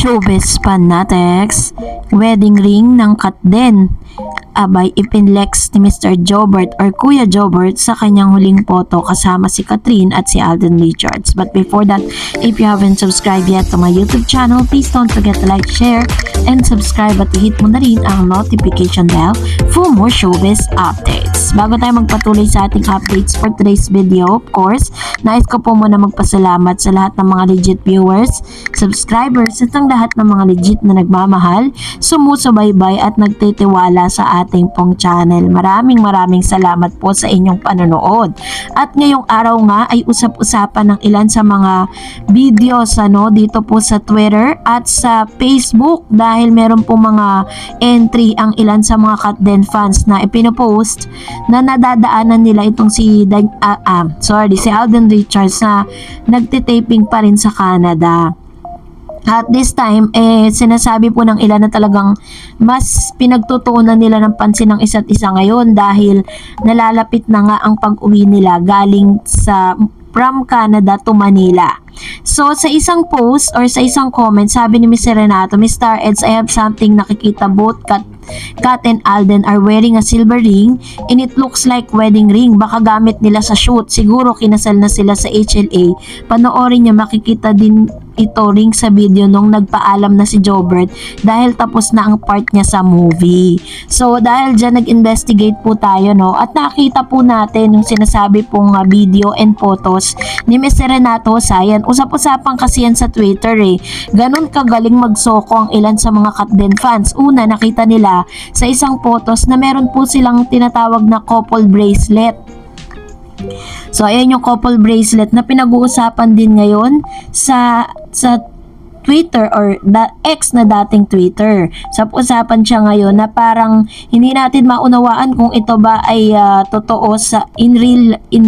Showbiz fanatics, wedding ring ng Katden. Abay ipinlex ni Mr. Jobert or Kuya Jobert sa kanyang huling photo kasama si Catherine at si Alden Richards. But before that, if you haven't subscribed yet to my YouTube channel, please don't forget to like, share, and subscribe at i-hit mo na rin ang notification bell for more showbiz updates. Bago tayo magpatuloy sa ating updates for today's video, of course, nais ko po muna magpasalamat sa lahat ng mga legit viewers, subscribers, at ang lahat ng mga legit na nagmamahal, sumusubaybay at nagtitiwala sa ating pong channel. Maraming salamat po sa inyong panonood. At ngayong araw nga ay usap-usapan ng ilan sa mga videos dito po sa Twitter at sa Facebook dahil meron po mga entry ang ilan sa mga Katden fans na ipinopost na nadadaanan nila itong si Alden Richards na nagtitaping pa rin sa Canada. At this time, sinasabi po ng ilan na talagang mas pinagtutuunan nila ng pansin ng isa't isa ngayon dahil nalalapit na nga ang pag-uwi nila galing from Canada to Manila. So, sa isang post or sa isang comment, sabi ni Mr. Renato, Mr. Eds, I have something nakikita both Kat and Alden are wearing a silver ring and it looks like wedding ring. Baka gamit nila sa shoot. Siguro kinasal na sila sa HLA. Panoorin niyo, makikita din ito ring sa video nung nagpaalam na si Jobert dahil tapos na ang part niya sa movie. So dahil dyan nag-investigate po tayo at nakita po natin yung sinasabi pong video and photos ni Mr. Renato Sayan. Usap-usapan kasi yan sa Twitter Ganon kagaling magsoko ang ilan sa mga Katden fans. Una, nakita nila sa isang photos na meron po silang tinatawag na couple bracelet. So ayan yung couple bracelet na pinag-uusapan din ngayon sa Twitter or X na dating Twitter. So usapan siya ngayon na parang hindi natin maunawaan kung ito ba ay totoo sa in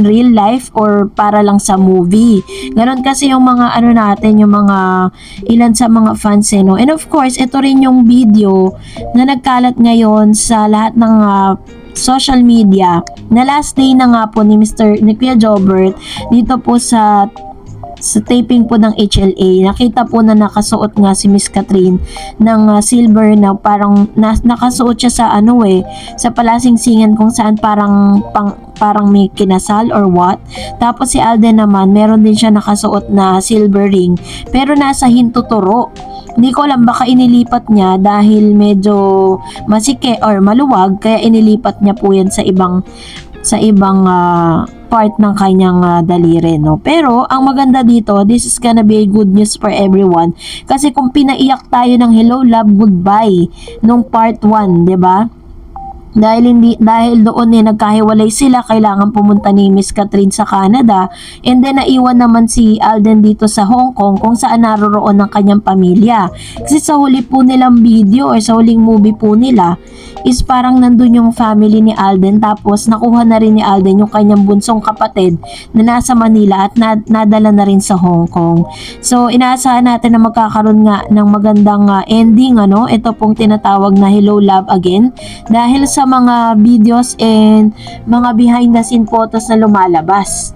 real life or para lang sa movie. Ganon kasi yung mga natin, yung mga ilan sa mga fans And of course, ito rin yung video na nagkalat ngayon sa lahat ng social media na last day na nga po ni Kuya Jobert dito po sa taping po ng HLA. Nakita po na nakasuot nga si Miss Catherine ng silver na parang nakasuot siya sa sa palasingsingan kung saan parang may kinasal or what. Tapos si Alden naman meron din siya nakasuot na silver ring pero nasa hintuturo. Hindi ko alam, baka inilipat niya dahil medyo masike or maluwag kaya inilipat niya po yan sa ibang part ng kanyang daliri Pero ang maganda dito, this is gonna be good news for everyone kasi kung pinaiyak tayo ng hello love goodbye nung part 1, 'di ba? Dahil doon nagkahiwalay sila, kailangan pumunta ni Miss Catherine sa Canada and then naiwan naman si Alden dito sa Hong Kong kung saan naroroon ng kanyang pamilya. Kasi sa huli po nilang video or sa huling movie po nila is parang nandun yung family ni Alden tapos nakuha na rin ni Alden yung kanyang bunsong kapatid na nasa Manila at nadala na rin sa Hong Kong. So inaasahan natin na magkakaroon nga ng magandang ending ito pong tinatawag na Hello Love Again dahil sa mga videos and mga behind the scene photos na lumalabas.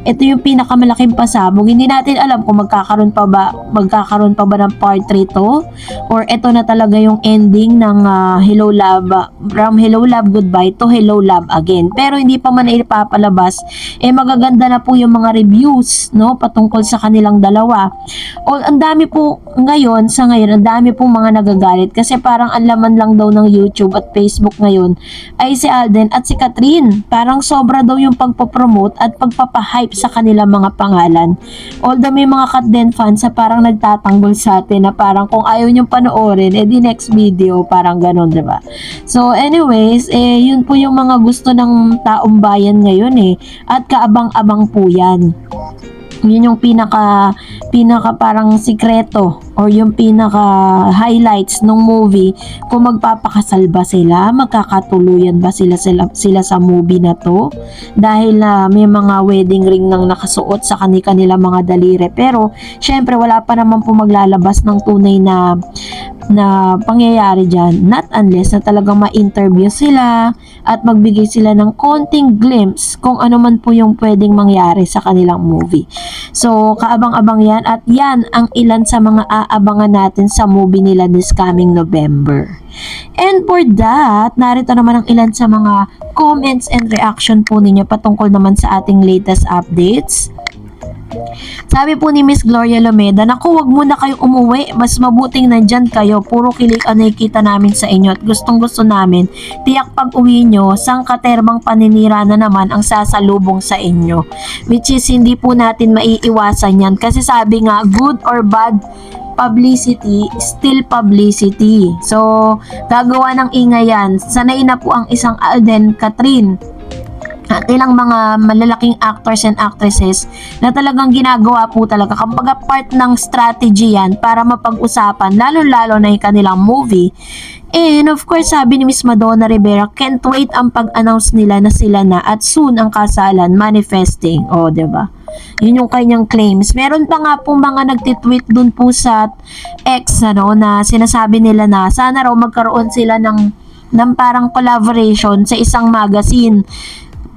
Ito yung pinakamalaking pasabog. Hindi natin alam kung magkakaroon pa ba ng part 3 to or ito na talaga yung ending ng Hello Love, from Hello Love Goodbye to Hello Love Again. Pero hindi pa man ipapalabas, magaganda na po yung mga reviews patungkol sa kanilang dalawa. Ang dami po ngayon, ang dami pong mga nagagalit kasi parang ang laman lang daw ng YouTube at Facebook ngayon ay si Alden at si Catherine. Parang sobra daw yung pagpopromote at pagpapahype sa kanilang mga pangalan. Although may mga Katden fans na parang nagtatanggol sa atin na parang kung ayaw nyo panoorin, the next video, parang ganon, diba? So anyways, yun po yung mga gusto ng taong bayan ngayon at kaabang-abang po yan. Yun yung pinaka parang sikreto or yung pinaka highlights ng movie kung magpapakasal ba sila, magkakatuluyan ba sila sa movie na to dahil may mga wedding ring nang nakasuot sa kanila mga daliri. Pero syempre wala pa naman po maglalabas ng tunay na na pangyayari dyan, not unless na talagang ma-interview sila at magbigay sila ng konting glimpse kung ano man po yung pwedeng mangyari sa kanilang movie. So, kaabang-abang yan at yan ang ilan sa mga aabangan natin sa movie nila this coming November. And for that, narito naman ang ilan sa mga comments and reaction po ninyo patungkol naman sa ating latest updates. Sabi po ni Miss Gloria Lomeda, naku, wag muna kayo umuwi, mas mabuting nandyan kayo, puro kilig ang nakikita namin sa inyo at gustong gusto namin, tiyak pag uwi nyo, sangkaterbang paninira na naman ang sasalubong sa inyo. Which is hindi po natin maiiwasan yan kasi sabi nga, good or bad publicity, still publicity. So, gagawa ng ingay yan. Sanay na po ang isang Alden, Catherine, at ilang mga malalaking actors and actresses na talagang ginagawa po talaga kapag part ng strategy yan para mapag-usapan lalo-lalo na yung kanilang movie. And of course, sabi ni Miss Madonna Rivera, can't wait ang pag-announce nila na sila na at soon ang kasalan, manifesting. O, diba? Yun yung kanyang claims. Meron pa nga po mga nagtitweet dun po sa X, na sinasabi nila na sana raw magkaroon sila ng parang collaboration sa isang magazine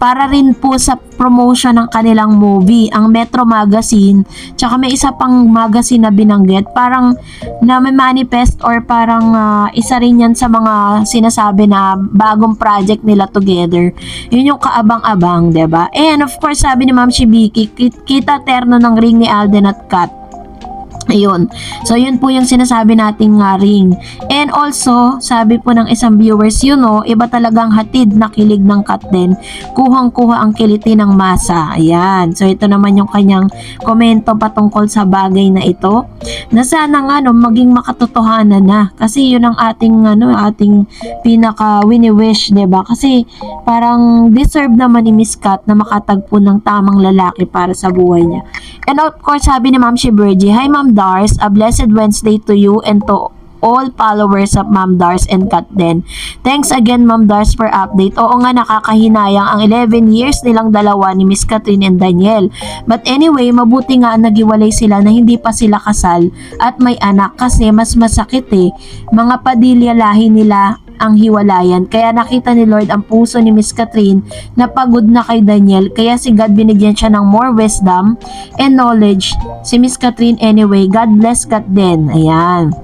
para rin po sa promotion ng kanilang movie, ang Metro Magazine, tsaka may isa pang magazine na binanggit, parang na may manifest or parang isa rin yan sa mga sinasabi na bagong project nila together. Yun yung kaabang-abang, diba? And of course, sabi ni Ma'am Shibiki, kita terno ng ring ni Alden at Kat. Ayun. So, yun po yung sinasabi nating ring. And also, sabi po ng isang viewers, iba talagang hatid na kilig ng Kat din. Kuhang-kuha ang kiliti ng masa. Ayan. So, ito naman yung kanyang komento patungkol sa bagay na ito. Na sana nga, maging makatotohanan na. Kasi yun ang ating pinaka wini-wish, diba? Kasi, parang deserve naman ni Miss Kat na makatagpo ng tamang lalaki para sa buhay niya. And of course, sabi ni Ma'am Shibergy, hi Ma'am Dars, a blessed Wednesday to you and to all followers of Ma'am Dars and Kat din. Thanks again Ma'am Dars for update. Oo nga, nakakahinayang ang 11 years nilang dalawa ni Miss Catherine and Daniel. But anyway, mabuti nga nagiwalay sila na hindi pa sila kasal at may anak kasi mas masakit mga Padilla lahi nila ang hiwalayan. Kaya nakita ni Lord ang puso ni Miss Catherine na pagod na kay Daniel. Kaya si God binigyan siya ng more wisdom and knowledge. Si Miss Catherine anyway. God bless Kat din. Ayan.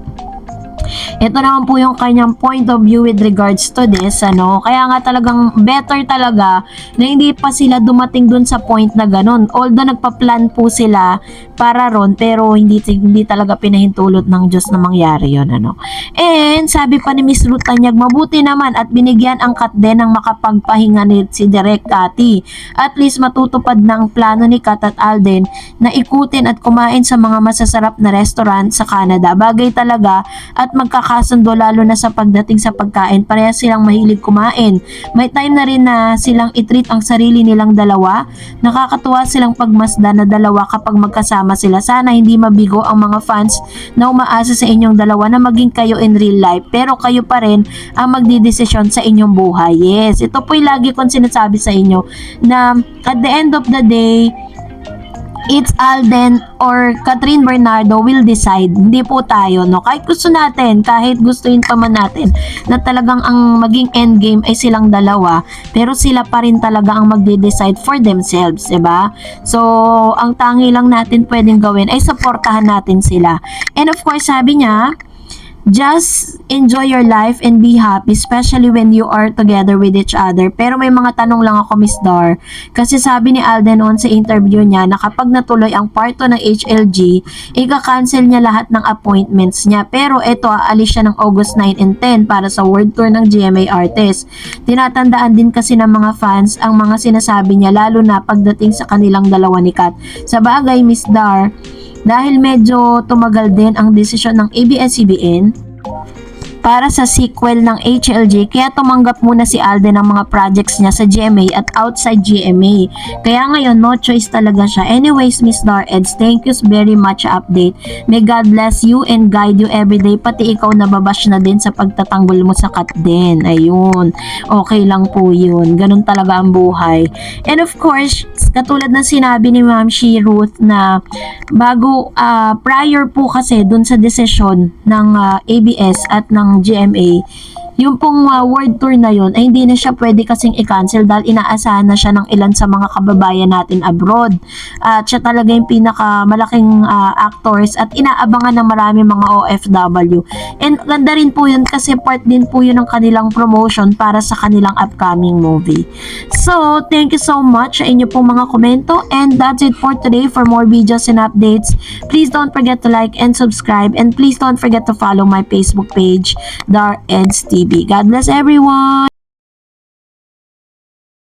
Ito naman po yung kanyang point of view with regards to this, Kaya nga talagang better talaga na hindi pa sila dumating dun sa point na ganun. Although nagpa-plan po sila para ron, pero hindi talaga pinahintulot ng Diyos na mangyari yun, And sabi pa ni Miss Ruth Tanyag, mabuti naman at binigyan ang Kat din ng makapagpahinga ni si Direk Cathy. At least matutupad na ang plano ni Kat at Alden na ikutin at kumain sa mga masasarap na restaurant sa Canada. Bagay talaga at magkakasundo lalo na sa pagdating sa pagkain. Parehas silang mahilig kumain. May time na rin na silang itreat ang sarili nilang dalawa. Nakakatuwa silang pagmasda na dalawa kapag magkasama sila. Sana hindi mabigo ang mga fans na umaasa sa inyong dalawa na maging kayo in real life. Pero kayo pa rin ang magdidesisyon sa inyong buhay. Yes, ito po'y lagi kong sinasabi sa inyo na at the end of the day, it's Alden or Catherine Bernardo will decide. Hindi po tayo, Kahit gusto natin, kahit gustuin pa man natin na talagang ang maging endgame ay silang dalawa, pero sila pa rin talaga ang magde-decide for themselves, diba? So, ang tangi lang natin pwedeng gawin ay supportahan natin sila. And of course, sabi niya, just enjoy your life and be happy, especially when you are together with each other. Pero may mga tanong lang ako, Miss Dar. Kasi sabi ni Alden on sa interview niya na kapag natuloy ang part 2 ng HLG, ika-cancel niya lahat ng appointments niya. Pero eto, aalis siya ng August 9 and 10 para sa world tour ng GMA Artists. Tinatandaan din kasi ng mga fans ang mga sinasabi niya, lalo na pagdating sa kanilang dalawa ni Kat. Sa bagay, Miss Dar, dahil medyo tumagal din ang desisyon ng ABS-CBN para sa sequel ng HLG, kaya tumanggap muna si Alden ng mga projects niya sa GMA at outside GMA. Kaya ngayon, no choice talaga siya. Anyways, Miss Dareds, thank you very much sa update. May God bless you and guide you everyday. Pati ikaw nababash na din sa pagtatanggol mo sa cut din. Ayun. Okay lang po yun. Ganun talaga ang buhay. And of course, katulad ng sinabi ni Ma'am She Ruth na prior po kasi dun sa desisyon ng ABS at ng GMA, yung pong world tour na yun ay hindi na siya pwede kasing i-cancel dahil inaasahan na siya ng ilan sa mga kababayan natin abroad. At siya talaga yung pinakamalaking actors at inaabangan ng marami mga OFW. And ganda rin po yun kasi part din po yun ng kanilang promotion para sa kanilang upcoming movie. So, thank you so much sa inyo pong mga komento, and that's it for today. For more videos and updates, please don't forget to like and subscribe, and please don't forget to follow my Facebook page, Dareds TV. God bless everyone!